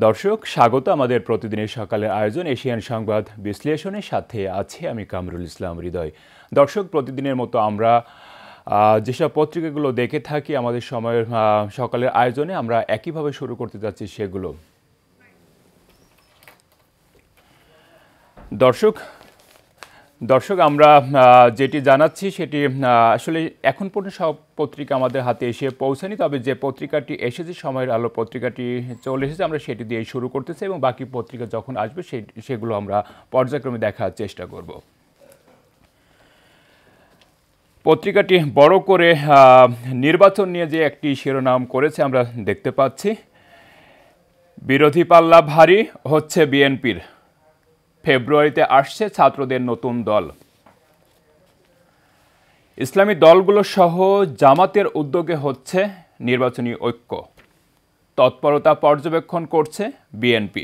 দর্শক স্বাগত আমাদের প্রতিদিনের সকালের আয়োজন এশিয়ান সংবাদ বিশ্লেষণের সাথে আছি আমি কামরুল ইসলাম হৃদয়। দর্শক প্রতিদিনের মতো আমরা যেসব পত্রিকাগুলো দেখে থাকি আমাদের সময়ের সকালের আয়োজনে আমরা একইভাবে শুরু করতে যাচ্ছি সেগুলো। দর্শক আমরা যেটি জানাচ্ছি সেটি আসলে এখন পর্যন্ত সব পত্রিকা আমাদের হাতে এসে পৌঁছায়নি, তবে যে পত্রিকাটি এসেছে সময়ের আলো পত্রিকাটি চলে এসেছে, আমরা সেটি দিয়ে শুরু করতেছি এবং বাকি পত্রিকা যখন আসবে সেগুলো আমরা পর্যায়ক্রমে দেখার চেষ্টা করব। পত্রিকাটি বড় করে নির্বাচন নিয়ে যে একটি শিরোনাম করেছে আমরা দেখতে পাচ্ছি, বিরোধী পাল্লা ভারী হচ্ছে বিএনপির, ফেব্রুয়ারিতে আসছে ছাত্রদের নতুন দল। ইসলামী দলগুলো সহ জামাতের উদ্যোগে হচ্ছে নির্বাচনী ঐক্য, তৎপরতা পর্যবেক্ষণ করছে বিএনপি।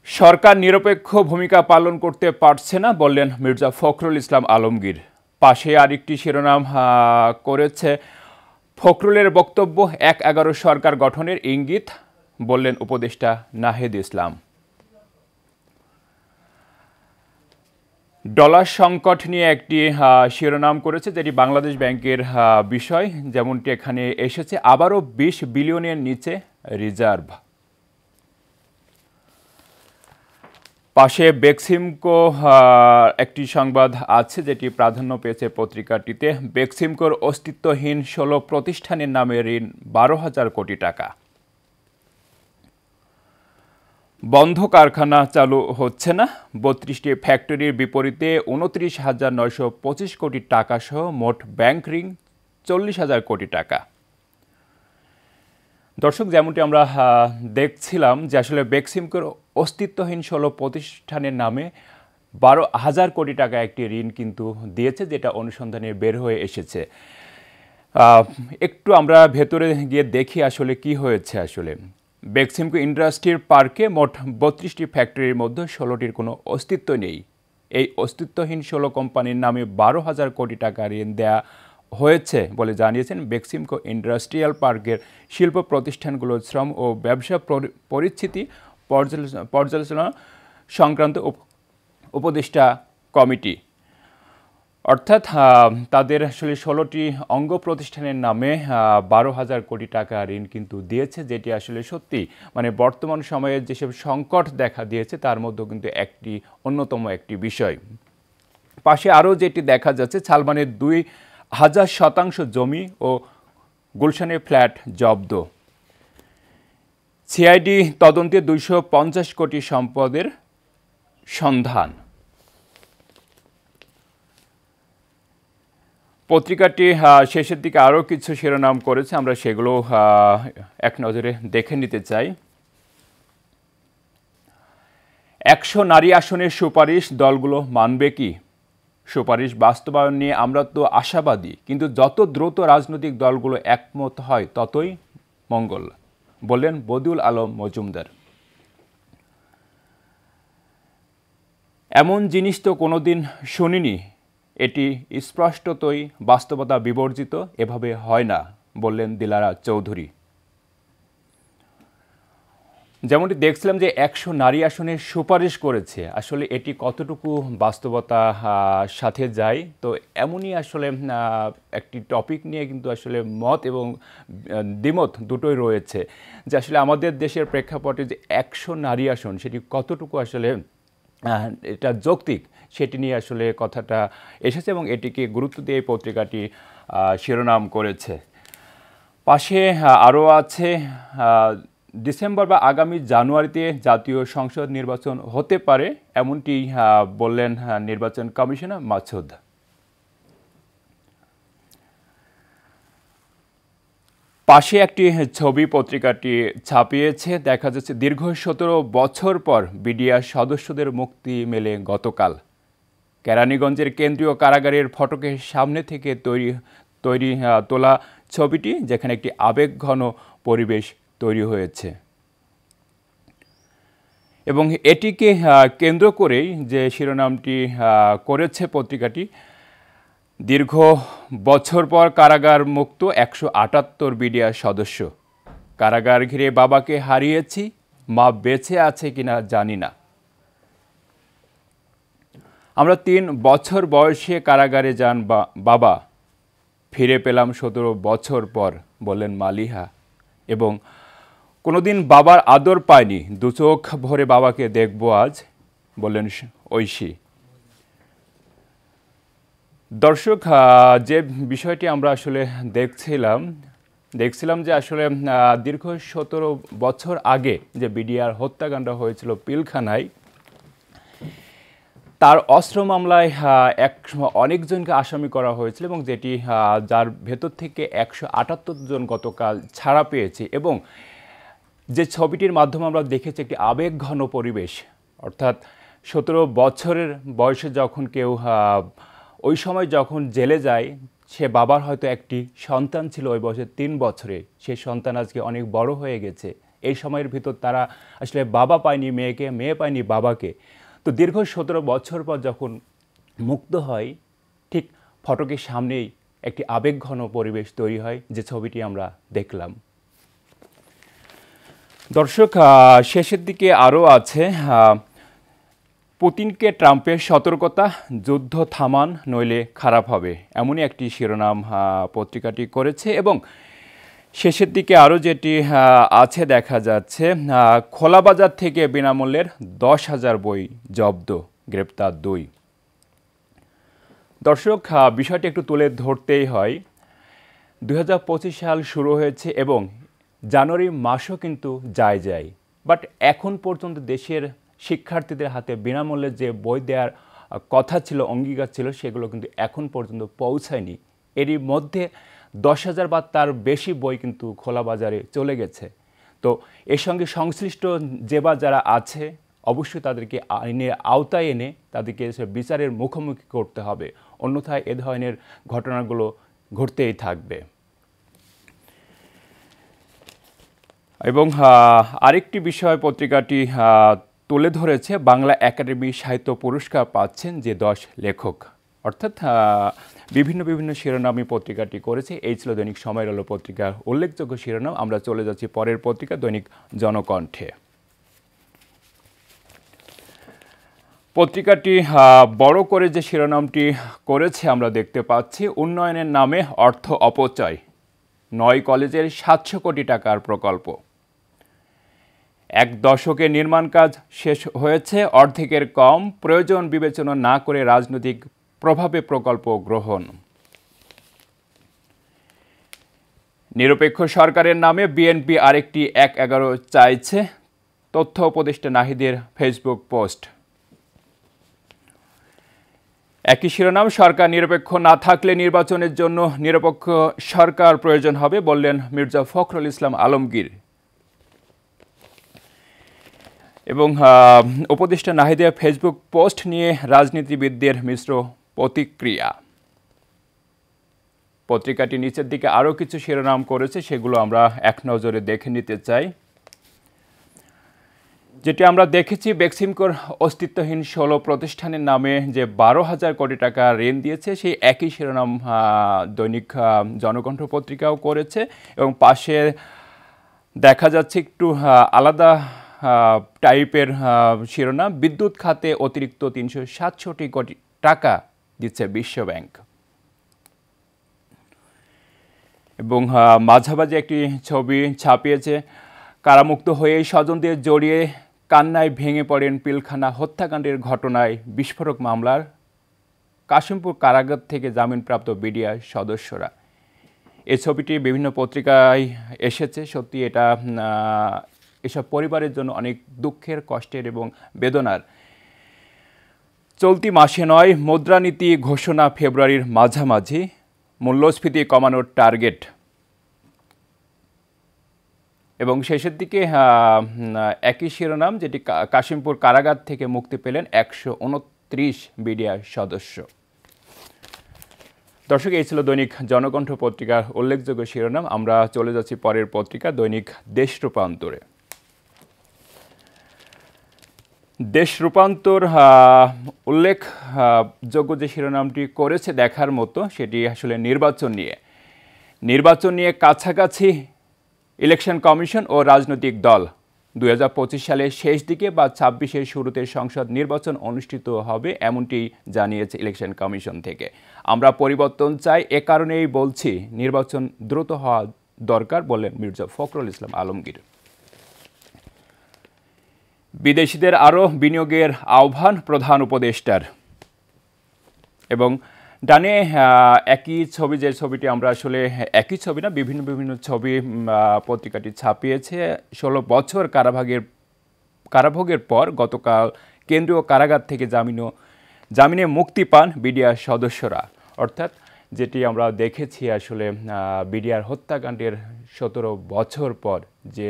সরকার নিরপেক্ষ ভূমিকা পালন করতে পারছে না বললেন মির্জা ফখরুল ইসলাম আলমগীর। পাশে আরেকটি শিরোনাম করেছে, ফখরুলের বক্তব্য ১/১১ সরকার গঠনের ইঙ্গিত, বললেন উপদেষ্টা নাহিদ ইসলাম। ডলার সংকট নিয়ে একটি শিরোনাম করেছে, যেটি বাংলাদেশ ব্যাংকের বিষয়, যেমনটি এখানে এসেছে, আবারও ২০ বিলিয়নের নিচে রিজার্ভ। পাশে বেক্সিমকো একটি সংবাদ আছে যেটি প্রাধান্য পেয়েছে পত্রিকাটিতে। বেক্সিমকোর অস্তিত্বহীন ১৬ প্রতিষ্ঠানের নামে ঋণ ১২,০০০ কোটি টাকা। বন্ধ কারখানা চালু হচ্ছে না, ৩২টি ফ্যাক্টরির বিপরীতে ২৯,৯২৫ কোটি টাকা সহ মোট ব্যাংক ঋণ ৪০,০০০ কোটি টাকা। দর্শক, যেমনটি আমরা দেখছিলাম যে আসলে বেক্সিমকোর অস্তিত্বহীন ১৬ প্রতিষ্ঠানের নামে ১২,০০০ কোটি টাকা একটি ঋণ কিন্তু দিয়েছে, যেটা অনুসন্ধানে বের হয়ে এসেছে। একটু আমরা ভেতরে গিয়ে দেখি আসলে কি হয়েছে। আসলে বেক্সিমকো ইন্ডাস্ট্রির পার্কে মোট ৩২টি ফ্যাক্টরির মধ্যে ১৬টির কোনো অস্তিত্ব নেই। এই অস্তিত্বহীন ১৬ কোম্পানির নামে ১২,০০০ কোটি টাকা ঋণ দেয়া হয়েছে বলে জানিয়েছেন বেক্সিমকো ইন্ডাস্ট্রিয়াল পার্কের শিল্প প্রতিষ্ঠানগুলোর শ্রম ও ব্যবসা পরিস্থিতি পর্যালোচনা সংক্রান্ত উপদেষ্টা কমিটি। অর্থাৎ তাদের আসলে ১৬টি অঙ্গ প্রতিষ্ঠানের নামে ১২,০০০ কোটি টাকা ঋণ কিন্তু দিয়েছে, যেটি আসলে সত্যি মানে বর্তমান সময়ে যেসব সংকট দেখা দিয়েছে তার মধ্যেও কিন্তু অন্যতম একটি বিষয়। পাশে আরও যেটি দেখা যাচ্ছে, সালমানের ২,০০০ শতাংশ জমি ও গুলশানের ফ্ল্যাট জব্দ। সিআইডি তদন্তে ২৫০ কোটি সম্পদের সন্ধান। পত্রিকাটি শেষের দিকে আরও কিছু শিরোনাম করেছে, আমরা সেগুলো এক নজরে দেখে নিতে চাই। ১০০ নারী আসনের সুপারিশ দলগুলো মানবে কি? সুপারিশ বাস্তবায়ন নিয়ে আমরা তো আশাবাদী, কিন্তু যত দ্রুত রাজনৈতিক দলগুলো একমত হয় ততই মঙ্গল, বললেন বদিউল আলম মজুমদার। এমন জিনিস তো কোনোদিন শুনিনি, এটি স্পষ্টতই বাস্তবতা বিবর্জিত, এভাবে হয় না, বললেন দিলারা চৌধুরী। যেমনটি দেখছিলাম যে ১০০ নারী আসনের সুপারিশ করেছে, আসলে এটি কতটুকু বাস্তবতা সাথে যায়, তো এমনই আসলে একটি টপিক নিয়ে কিন্তু আসলে মত এবং দ্বিমত দুটোই রয়েছে, যে আসলে আমাদের দেশের প্রেক্ষাপটে যে ১০০ নারী আসন সেটি কতটুকু আসলে এটা যৌক্তিক, সেটি নিয়ে আসলে কথাটা এসেছে এবং এটিকে গুরুত্ব দিয়ে এই পত্রিকাটি শিরোনাম করেছে। পাশে আরও আছে, ডিসেম্বর বা আগামী জানুয়ারিতে জাতীয় সংসদ নির্বাচন হতে পারে, এমনটি বললেন নির্বাচন কমিশনার মাসুদ। পাশে একটি ছবি পত্রিকাটি ছাপিয়েছে, দেখা যাচ্ছে দীর্ঘ ১৭ বছর পর বিডিআর সদস্যদের মুক্তি মেলে গতকাল। কেরানীগঞ্জের কেন্দ্রীয় কারাগারের ফটকের সামনে থেকে তোলা ছবিটি, যেখানে একটি আবেগঘন পরিবেশ তৈরি হয়েছে এবং এটিকে কেন্দ্র করেই যে শিরোনামটি করেছে পত্রিকাটি, দীর্ঘ বছর পর কারাগার মুক্ত ১৭৮ বিডিআর সদস্য। কারাগার ঘিরে বাবাকে হারিয়েছি, মা বেঁচে আছে কিনা জানি না। আমরা ৩ বছর বয়সে কারাগারে যান বাবা, ফিরে পেলাম ১৭ বছর পর, বললেন মালিহা। এবং কোনোদিন বাবার আদর পায়নি, দু চোখ ভরে বাবাকে দেখব আজ, বললেন ঐশী। দর্শক, যে বিষয়টি আমরা আসলে দেখছিলাম যে আসলে দীর্ঘ ১৭ বছর আগে যে বিডিআর হত্যাকাণ্ড হয়েছিল পিলখানায়, তার অস্ত্র মামলায় অনেকজনকে আসামি করা হয়েছিল এবং যেটি যার ভেতর থেকে ১৭৮ জন গতকাল ছাড়া পেয়েছে। এবং যে ছবিটির মাধ্যমে আমরা দেখেছি একটি আবেগঘন পরিবেশ, অর্থাৎ ১৭ বছরের বয়সে যখন কেউ ওই সময় যখন জেলে যায়, সে বাবার হয়তো একটি সন্তান ছিল ওই বয়সে ৩ বছরে, সে সন্তান আজকে অনেক বড় হয়ে গেছে। এই সময়ের ভিতর তারা আসলে বাবা পায়নি মেয়েকে, মেয়ে পায়নি বাবাকে। তো দীর্ঘ ১৭ বছর পর যখন মুক্ত হয়, ঠিক ফটকের সামনেই একটি আবেগঘন পরিবেশ তৈরি হয়, যে ছবিটি আমরা দেখলাম। দর্শক, শেষের দিকে আরও আছে, পুতিনকে ট্রাম্পের সতর্কতা, যুদ্ধ থামান নইলে খারাপ হবে, এমনই একটি শিরোনাম পত্রিকাটি করেছে। এবং শেষের দিকে আরও যেটি আছে দেখা যাচ্ছে, খোলা বাজার থেকে বিনামূল্যের ১০,০০০ বই জব্দ, গ্রেপ্তার ২। দর্শক, বিষয়টি একটু তুলে ধরতেই হয়। ২০২৫ সাল শুরু হয়েছে এবং জানুয়ারি মাসও কিন্তু যায়, বাট এখন পর্যন্ত দেশের শিক্ষার্থীদের হাতে বিনামূল্যে যে বই দেওয়ার কথা ছিল, অঙ্গীকার ছিল, সেগুলো কিন্তু এখন পর্যন্ত পৌঁছায়নি। এরই মধ্যে ১০,০০০ বা তার বেশি বই কিন্তু খোলা বাজারে চলে গেছে। তো এর সঙ্গে সংশ্লিষ্ট যারা আছে, অবশ্যই তাদেরকে আইনের আওতায় এনে তাদেরকে বিচারের মুখোমুখি করতে হবে, অন্যথায় এ ধরনের ঘটনাগুলো ঘটতেই থাকবে। এবং আরেকটি বিষয় পত্রিকাটি তুলে ধরেছে, বাংলা একাডেমি সাহিত্য পুরস্কার পাচ্ছেন যে ১০ লেখক, অর্থাৎ বিভিন্ন শিরোনামী পত্রিকাটি করেছে। এই ছিল দৈনিক সময়ের আলো পত্রিকার উল্লেখযোগ্য শিরোনাম। আমরা চলে যাচ্ছি পরের পত্রিকা দৈনিক জনকণ্ঠে। পত্রিকাটি বড় করে যে শিরোনামটি করেছে আমরা দেখতে পাচ্ছি, উন্নয়নের নামে অর্থ অপচয়, ৯ কলেজের ৭০০ কোটি টাকার প্রকল্প। ১ দশকে নির্মাণ কাজ শেষ হয়েছে, অর্ধেকের কম, প্রয়োজন বিবেচনা না করে রাজনৈতিক প্রভাবে প্রকল্প গ্রহণ। নিরপেক্ষ সরকারের নামে বিএনপি আরেকটি ১/১১ চাইছে, তথ্য উপদেষ্টা নাহিদের ফেসবুক পোস্ট। একই শিরোনাম, সরকার নিরপেক্ষ না থাকলে নির্বাচনের জন্য নিরপেক্ষ সরকার প্রয়োজন হবে, বললেন মির্জা ফখরুল ইসলাম আলমগীর। এবং উপদেষ্টা নাহিদের ফেসবুক পোস্ট নিয়ে রাজনীতিবিদদের মিশ্র প্রতিক্রিয়া। পত্রিকাটি নিচের দিকে আরও কিছু শিরোনাম করেছে, সেগুলো আমরা এক নজরে দেখে নিতে চাই। যেটি আমরা দেখেছি, বেক্সিমকোর অস্তিত্বহীন ১৬ প্রতিষ্ঠানের নামে যে ১২,০০০ কোটি টাকা ঋণ দিয়েছে, সেই একই শিরোনাম দৈনিক জনকণ্ঠ পত্রিকাও করেছে। এবং পাশে দেখা যাচ্ছে একটু আলাদা টাইপের শিরোনাম, বিদ্যুৎ খাতে অতিরিক্ত ৩৬৭ কোটি টাকা দিচ্ছে বিশ্বব্যাংক। এবং মাঝামাঝি একটি ছবি ছাপিয়েছে, কারামুক্ত হয়ে স্বজনদের জড়িয়ে কান্নায় ভেঙে পড়েন পিলখানা হত্যাকাণ্ডের ঘটনায় বিস্ফোরক মামলার কাশিমপুর কারাগার থেকে জামিনপ্রাপ্ত বিডিআর সদস্যরা। এই ছবিটি বিভিন্ন পত্রিকায় এসেছে। সত্যি এটা এসব পরিবারের জন্য অনেক দুঃখের, কষ্টের এবং বেদনার। চলতি মাসে নয়, মুদ্রানীতি ঘোষণা ফেব্রুয়ারির মাঝামাঝি, মূল্যস্ফীতি কমানোর টার্গেট। এবং শেষের দিকে একই শিরোনাম, যেটি কাশিমপুর কারাগার থেকে মুক্তি পেলেন ১২৯ বিডিআর সদস্য। দর্শক, এই ছিল দৈনিক জনকণ্ঠ পত্রিকার উল্লেখযোগ্য শিরোনাম। আমরা চলে যাচ্ছি পরের পত্রিকা দৈনিক দেশ রূপান্তরে। দেশ রূপান্তর উল্লেখযোগ্য যে শিরোনামটি করেছে দেখার মতো সেটি আসলে নির্বাচন নিয়ে কাছাকাছি ইলেকশন কমিশন ও রাজনৈতিক দল 2025 সালের শেষ দিকে বা 26-এর শুরুতে সংসদ নির্বাচন অনুষ্ঠিত হবে এমনটি জানিয়েছে ইলেকশন কমিশন থেকে। আমরা পরিবর্তন চাই, এ কারণেই বলছি নির্বাচন দ্রুত হওয়া দরকার বললেন মির্জা ফখরুল ইসলাম আলমগীর। বিদেশিদের আরও বিনিয়োগের আহ্বান প্রধান উপদেষ্টার। এবং ডানে একই ছবি, যে ছবিটি আমরা আসলে একই ছবি না, বিভিন্ন ছবি পত্রিকাটি ছাপিয়েছে। 16 বছর কারাভোগের পর গতকাল কেন্দ্রীয় কারাগার থেকে জামিনে মুক্তি পান বিডিআর সদস্যরা। অর্থাৎ যেটি আমরা দেখেছি আসলে বিডিআর হত্যাকাণ্ডের 17 বছর পর যে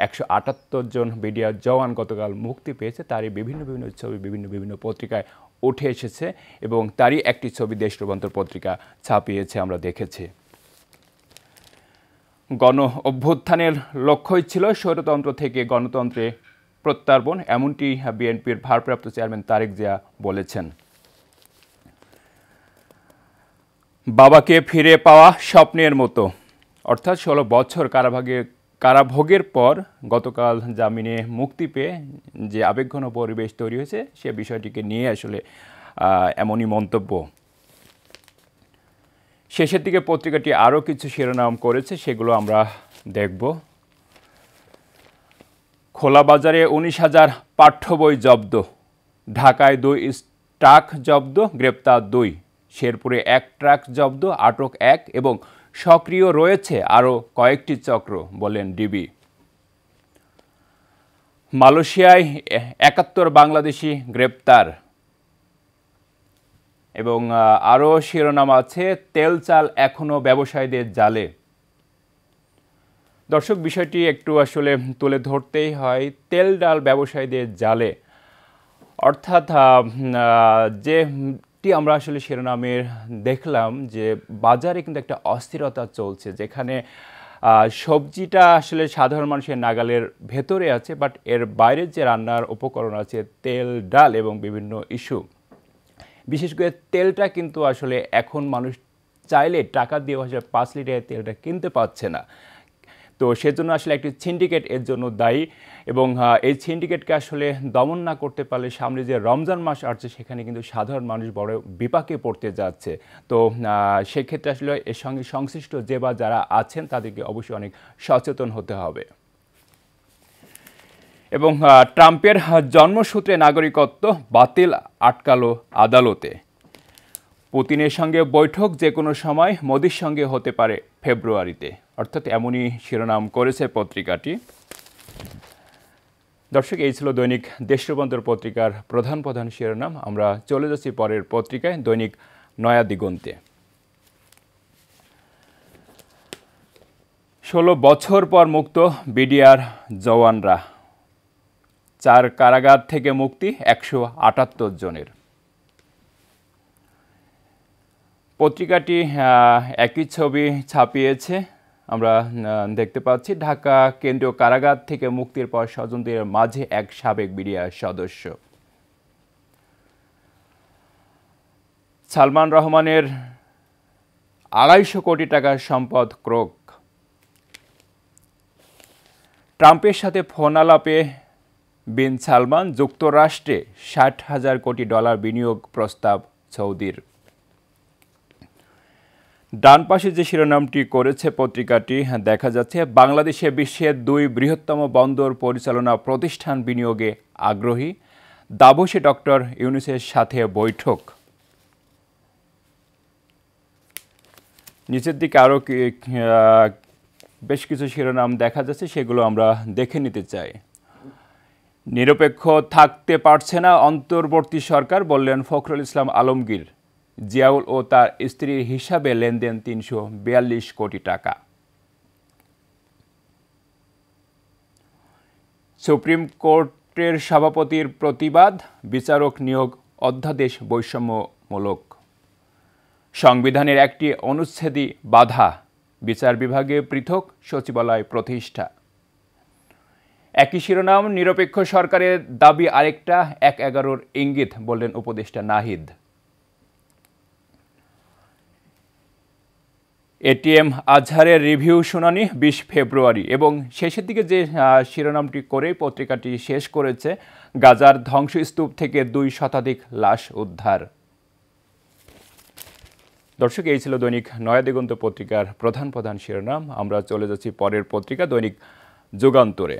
178 জন বিডিআর জওয়ান গতকাল মুক্তি পেয়েছে, তারই বিভিন্ন ছবি বিভিন্ন পত্রিকায় উঠে এসেছে এবং তারই একটি ছবি দেশ রূপান্তর পত্রিকা ছাপিয়েছে, আমরা দেখেছি। গণ অভ্যুত্থানের লক্ষ্যই ছিল স্বৈরতন্ত্র থেকে গণতন্ত্রে প্রত্যার্পণ, এমনটি বিএনপির ভারপ্রাপ্ত চেয়ারম্যান তারেক জিয়া বলেছেন। বাবাকে ফিরে পাওয়া স্বপ্নের মতো। অর্থাৎ 16 বছর কারাভোগের পর গতকাল জামিনে মুক্তি পেয়ে যে আবেগঘন পরিবেশ তৈরি হয়েছে সে বিষয়টিকে নিয়ে আসলে এমনই মন্তব্য। শেষের দিকে পত্রিকাটি আরও কিছু শিরোনাম করেছে, সেগুলো আমরা দেখব। খোলা বাজারে 19,000 পাঠ্য বই জব্দ, ঢাকায় 2 ট্রাক জব্দ, গ্রেপ্তার 2, শেরপুরে 1 ট্রাক জব্দ, আটক 1 এবং সক্রিয় রয়েছে আরও কয়েকটি চক্র বলেন ডিবি। মালয়েশিয়ায় 71 বাংলাদেশি গ্রেপ্তার। এবং আরও শিরোনাম আছে, তেল চাল এখনও ব্যবসায়ীদের জালে। দর্শক, বিষয়টি একটু আসলে তুলে ধরতেই হয়। তেল ডাল ব্যবসায়ীদের জালে, অর্থাৎ যেটি আমরা আসলে শিরোনামের দেখলাম যে বাজারে কিন্তু একটা অস্থিরতা চলছে, যেখানে সবজিটা আসলে সাধারণ মানুষের নাগালের ভেতরে আছে, বাট এর বাইরে যে রান্নার উপকরণ আছে, তেল ডাল এবং বিভিন্ন ইস্যু, বিশেষ করে তেলটা কিন্তু আসলে এখন মানুষ চাইলে টাকা দিয়ে 5 লিটারের তেলটা কিনতে পারছে না। তো সেজন্য আসলে একটি সিন্ডিকেট এর জন্য দায়ী এবং এই সিন্ডিকেটকে আসলে দমন না করতে পারলে সামনে যে রমজান মাস আসছে সেখানে কিন্তু সাধারণ মানুষ বড় বিপাকে পড়তে যাচ্ছে। তো সেক্ষেত্রে আসলে এর সঙ্গে সংশ্লিষ্ট যে বা যারা আছেন তাদেরকে অবশ্যই অনেক সচেতন হতে হবে। এবং ট্রাম্পের জন্মসূত্রে নাগরিকত্ব বাতিল আটকালো আদালতে। পুতিনের সঙ্গে বৈঠক যে কোনো সময় মোদির সঙ্গে হতে পারে ফেব্রুয়ারিতে। অর্থাৎ এমনই শিরোনাম করেছে পত্রিকাটি। দর্শক, এই ছিল দৈনিক দেশ রূপান্তর পত্রিকার প্রধান শিরোনাম। আমরা চলে যাচ্ছি পরের পত্রিকায়, দৈনিক নয়া দিগন্তে। 16 বছর পর মুক্ত বিডিআর জওয়ানরা, 4 কারাগার থেকে মুক্তি 178 জনের। পত্রিকাটি একই ছবি ছাপিয়েছে, আমরা দেখতে পাচ্ছি। ঢাকা কেন্দ্রীয় কারাগার থেকে মুক্তির পর স্বজনদের মাঝে এক সাবেক বিডিআর সদস্য। সালমান রহমানের 250 কোটি টাকার সম্পদ ক্রোক। ট্রাম্পের সাথে ফোন আলাপে বিন সালমান, যুক্তরাষ্ট্রে $60,000 কোটি বিনিয়োগ প্রস্তাব সৌদির। ডান পাশে যে শিরোনামটি করেছে পত্রিকাটি দেখা যাচ্ছে, বাংলাদেশে বিশ্বের 2 বৃহত্তম বন্দর পরিচালনা প্রতিষ্ঠান বিনিয়োগে আগ্রহী, দাভোসে ডক্টর ইউনূসের সাথে বৈঠক। নিচের দিকে আরও বেশ কিছু শিরোনাম দেখা যাচ্ছে, সেগুলো আমরা দেখে নিতে চাই। নিরপেক্ষ থাকতে পারছে না অন্তর্বর্তী সরকার বললেন ফখরুল ইসলাম আলমগীর। জিয়াউল ও তার স্ত্রীর হিসাবে লেনদেন 342 কোটি টাকা। সুপ্রিম কোর্টের সভাপতির প্রতিবাদ, বিচারক নিয়োগ অধ্যাদেশ বৈষম্যমূলক। সংবিধানের একটি অনুচ্ছেদই বাধা, বিচার বিভাগে পৃথক সচিবালয় প্রতিষ্ঠা। একই শিরোনাম, নিরপেক্ষ সরকারের দাবি আরেকটা, ১/১১ ইঙ্গিত বললেন উপদেষ্টা নাহিদ। এটিএম আজহারের রিভিউ শুনানি ২০ ফেব্রুয়ারি এবং শেষের দিকে যে শিরোনামটি করে পত্রিকাটি শেষ করেছে, গাজার ধ্বংসস্তূপ থেকে ২ শতাধিক লাশ উদ্ধার। দর্শক, এই ছিল দৈনিক নয়া দিগন্ত পত্রিকার প্রধান প্রধান শিরোনাম। আমরা চলে যাচ্ছি পরের পত্রিকা দৈনিক যুগান্তরে।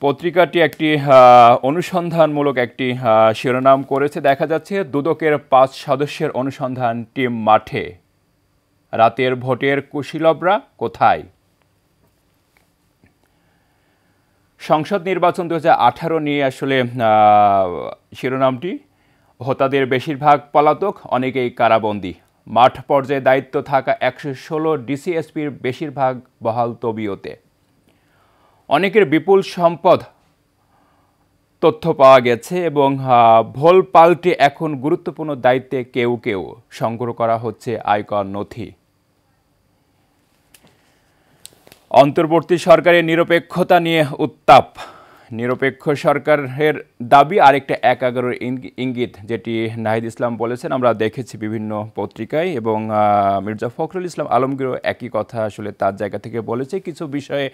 পত্রিকাটি একটি অনুসন্ধানমূলক একটি শিরোনাম করেছে। দেখা যাচ্ছে দুদকের ৫ সদস্যের অনুসন্ধান টিম মাঠে, রাতের ভোটের কুশীলবরা কোথায়। সংসদ নির্বাচন ২০১৮ নিয়ে আসলে শিরোনামটি। হোতাদের বেশিরভাগ পলাতক, অনেকেই কারাবন্দী। মাঠ পর্যায়ে দায়িত্ব থাকা ১১৬ ডিসিএসপির বেশিরভাগ বহাল তবিয়তে। অনেকের বিপুল সম্পদ তথ্য পাওয়া গেছে এবং ভোল পাল্টে এখন গুরুত্বপূর্ণ দায়িত্বে কেউ কেউ। সংগ্রহ করা হচ্ছে আয়কর নথি। অন্তর্বর্তী সরকারের নিরপেক্ষতা নিয়ে উত্তাপ। নিরপেক্ষ সরকারের দাবি আরেকটা ১/১১ ইঙ্গিত, যেটি নাহিদ ইসলাম বলেছেন। আমরা দেখেছি বিভিন্ন পত্রিকায় এবং মির্জা ফখরুল ইসলাম আলমগীরও একই কথা আসলে তার জায়গা থেকে বলেছে। কিছু বিষয়ে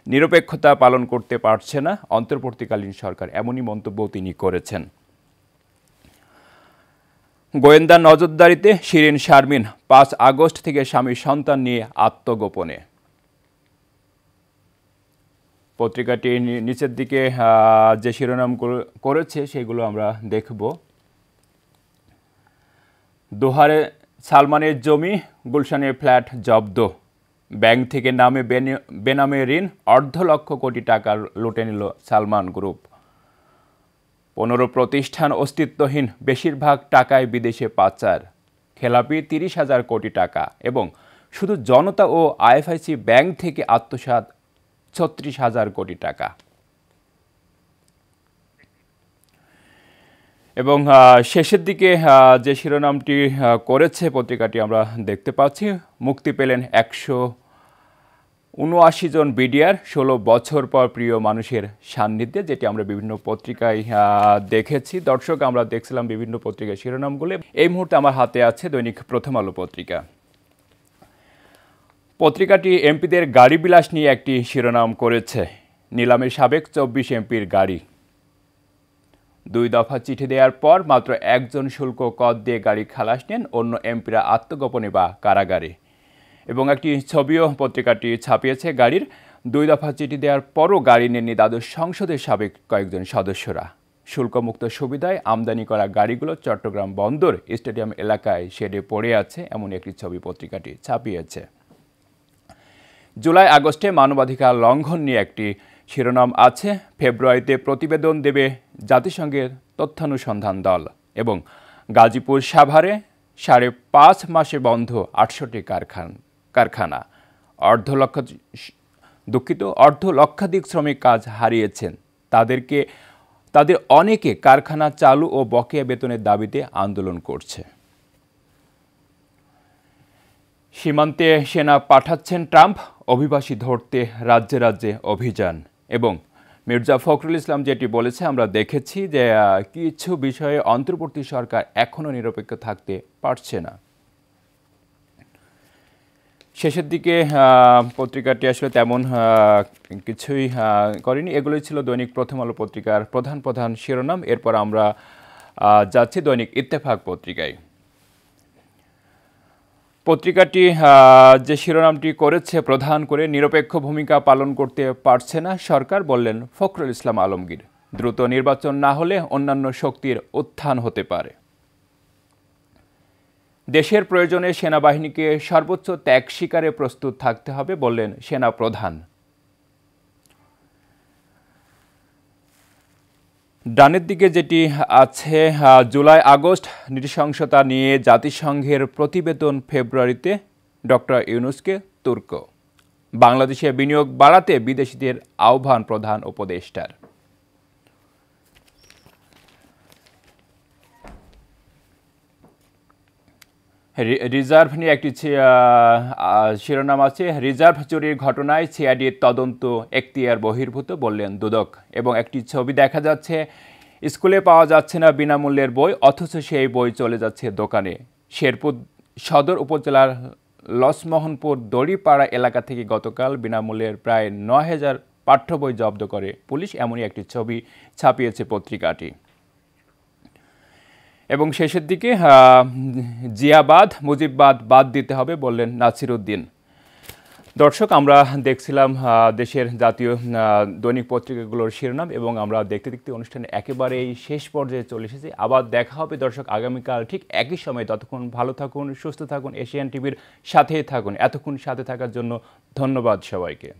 নিরপেক্ষতা পালন করতে পারছে না অন্তর্বর্তীকালীন সরকার, এমনই মন্তব্য তিনি করেছেন। গোয়েন্দা নজরদারিতে শিরিন শারমিন ৫ আগস্ট থেকে স্বামী সন্তান নিয়ে আত্মগোপনে। পত্রিকাটি নিচের দিকে যে শিরোনাম করেছে সেগুলো আমরা দেখব। দোহারে সালমানের জমি, গুলশানের ফ্ল্যাট জব্দ। ব্যাংক থেকে বেনামে ঋণ, ১.৫ লক্ষ কোটি টাকা লুটে নিল সালমান গ্রুপ। ১৫ প্রতিষ্ঠান অস্তিত্বহীন, বেশিরভাগ টাকায় বিদেশে পাচার। খেলাপি ৩০,০০০ কোটি টাকা এবং শুধু জনতা ও আইএফআইসি ব্যাংক থেকে আত্মসাৎ ৩৬,০০০ কোটি টাকা। এবং শেষের দিকে যে শিরোনামটি করেছে পত্রিকাটি আমরা দেখতে পাচ্ছি, মুক্তি পেলেন ১৭৯ জন বিডিআর, ১৬ বছর পর প্রিয় মানুষের সান্নিধ্যে, যেটি আমরা বিভিন্ন পত্রিকায় দেখেছি। দর্শক, আমরা দেখছিলাম বিভিন্ন পত্রিকার শিরোনামগুলো। এই মুহূর্তে আমার হাতে আছে দৈনিক প্রথম আলো পত্রিকা। পত্রিকাটি এমপিদের গাড়ি বিলাস নিয়ে একটি শিরোনাম করেছে। নিলামে সাবেক ২৪ এমপির গাড়ি। ২ দফা চিঠি দেওয়ার পর মাত্র একজন শুল্ক কর দিয়ে গাড়ি খালাস নেন, অন্য এমপিরা আত্মগোপনে বা কারাগারে। এবং একটি ছবিও পত্রিকাটি ছাপিয়েছে গাড়ির। ২ দফা চিঠি দেওয়ার পরও গাড়ি নেননি দ্বাদশ সংসদের সাবেক কয়েকজন সদস্যরা। শুল্কমুক্ত সুবিধায় আমদানি করা গাড়িগুলো চট্টগ্রাম বন্দর স্টেডিয়াম এলাকায় শেডে পড়ে আছে, এমন একটি ছবি পত্রিকাটি ছাপিয়েছে। জুলাই আগস্টে মানবাধিকার লঙ্ঘন নিয়ে একটি শিরোনাম আছে। ফেব্রুয়ারিতে প্রতিবেদন দেবে জাতিসংঘের তথ্যানুসন্ধান দল। এবং গাজীপুর সাভারে ৫.৫ মাসে বন্ধ ৬৮টি কারখানা। অর্ধ লক্ষাধিক শ্রমিক কাজ হারিয়েছেন। তাদের অনেকে কারখানা চালু ও বকেয়া বেতনের দাবিতে আন্দোলন করছে। সীমান্তে সেনা পাঠাচ্ছেন ট্রাম্প, অভিবাসী ধরতে রাজ্যে রাজ্যে অভিযান। এবং মির্জা ফখরুল ইসলাম যেটি বলেছে, আমরা দেখেছি যে কিছু বিষয়ে অন্তর্বর্তী সরকার এখনও নিরপেক্ষ থাকতে পারছে না। শেষের দিকে পত্রিকাটি আসলে তেমন কিছুই করেনি। এগুলোই ছিল দৈনিক প্রথম আলো পত্রিকার প্রধান প্রধান শিরোনাম। এরপর আমরা যাচ্ছি দৈনিক ইত্তেফাক পত্রিকায়। পত্রিকাটি যে শিরোনামটি করেছে প্রধান করে, নিরপেক্ষ ভূমিকা পালন করতে পারছে না সরকার, বললেন ফখরুল ইসলাম আলমগীর। দ্রুত নির্বাচন না হলে অন্যান্য শক্তির উত্থান হতে পারে। দেশের প্রয়োজনে সেনাবাহিনীকে সর্বোচ্চ ত্যাগ স্বীকারে প্রস্তুত থাকতে হবে, বললেন সেনা প্রধান। ডানের দিকে যেটি আছে, জুলাই আগস্ট নৃশংসতা নিয়ে জাতিসংঘের প্রতিবেদন ফেব্রুয়ারিতে, ডক্টর ইউনূসকে তুর্ক। বাংলাদেশে বিনিয়োগ বাড়াতে বিদেশিদের আহ্বান প্রধান উপদেষ্টার। রিজার্ভ নিয়ে একটি শিরোনাম আছে, রিজার্ভ চুরির ঘটনায় সিআইডির তদন্ত এখতিয়ার বহির্ভূত বললেন দুদক। এবং একটি ছবি দেখা যাচ্ছে, স্কুলে পাওয়া যাচ্ছে না বিনামূল্যের বই, অথচ সেই বই চলে যাচ্ছে দোকানে। শেরপুর সদর উপজেলার লছমোহনপুর দড়িপাড়া এলাকা থেকে গতকাল বিনামূল্যের প্রায় ৯,০০০ পাঠ্য বই জব্দ করে পুলিশ, এমনই একটি ছবি ছাপিয়েছে পত্রিকাটি। এবং শেষের দিকে জিয়াবাদ মুজিববাদ বাদ দিতে হবে বললেন নাসিরউদ্দিন। দর্শক, আমরা দেখছিলাম দেশের জাতীয় দৈনিক পত্রিকাগুলোর শিরোনাম, এবং আমরা দেখতে দেখতে অনুষ্ঠানে একেবারেই শেষ পর্যায়ে চলে এসেছি। আবার দেখা হবে দর্শক আগামীকাল ঠিক একই সময়। ততক্ষণ ভালো থাকুন, সুস্থ থাকুন, এশিয়ান টিভির সাথেই থাকুন। এতক্ষণ সাথে থাকার জন্য ধন্যবাদ সবাইকে।